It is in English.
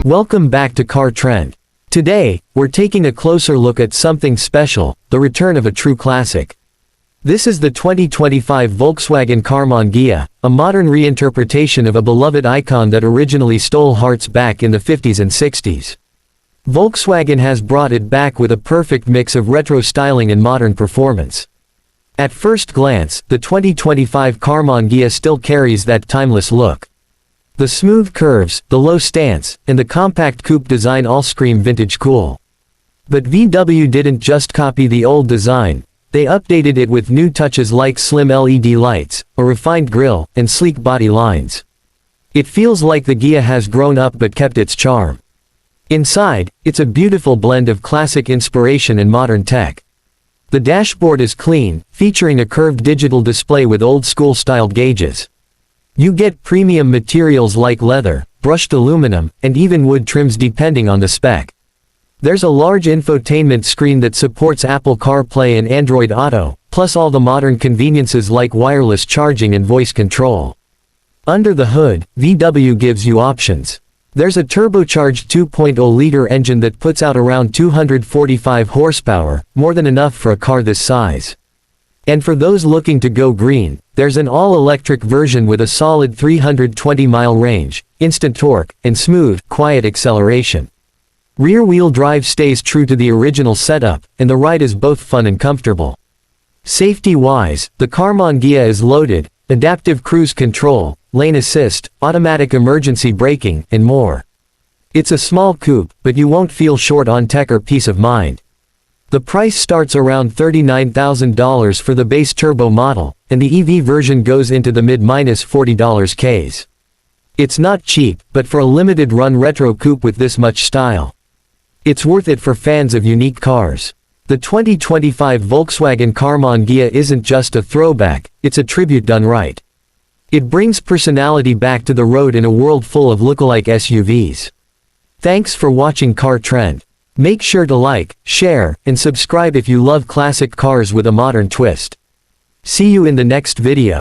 Welcome back to Car Trend. Today, we're taking a closer look at something special, the return of a true classic. This is the 2025 Volkswagen Karmann Ghia, a modern reinterpretation of a beloved icon that originally stole hearts back in the 50s and 60s. Volkswagen has brought it back with a perfect mix of retro styling and modern performance. At first glance, the 2025 Karmann Ghia still carries that timeless look. The smooth curves, the low stance, and the compact coupe design all scream vintage cool. But VW didn't just copy the old design, they updated it with new touches like slim LED lights, a refined grille, and sleek body lines. It feels like the Ghia has grown up but kept its charm. Inside, it's a beautiful blend of classic inspiration and modern tech. The dashboard is clean, featuring a curved digital display with old-school styled gauges. You get premium materials like leather, brushed aluminum, and even wood trims depending on the spec. There's a large infotainment screen that supports Apple CarPlay and Android Auto, plus all the modern conveniences like wireless charging and voice control. Under the hood, VW gives you options. There's a turbocharged 2.0-liter engine that puts out around 245 horsepower, more than enough for a car this size. And for those looking to go green, there's an all-electric version with a solid 320-mile range, instant torque, and smooth, quiet acceleration. Rear-wheel drive stays true to the original setup, and the ride is both fun and comfortable. Safety-wise, the Karmann Ghia is loaded: adaptive cruise control, lane assist, automatic emergency braking, and more. It's a small coupe, but you won't feel short on tech or peace of mind. The price starts around $39,000 for the base turbo model, and the EV version goes into the mid-$40s Ks. It's not cheap, but for a limited-run retro coupe with this much style, it's worth it for fans of unique cars. The 2025 Volkswagen Karmann Ghia isn't just a throwback, it's a tribute done right. It brings personality back to the road in a world full of lookalike SUVs. Thanks for watching Car Trend. Make sure to like, share, and subscribe if you love classic cars with a modern twist. See you in the next video.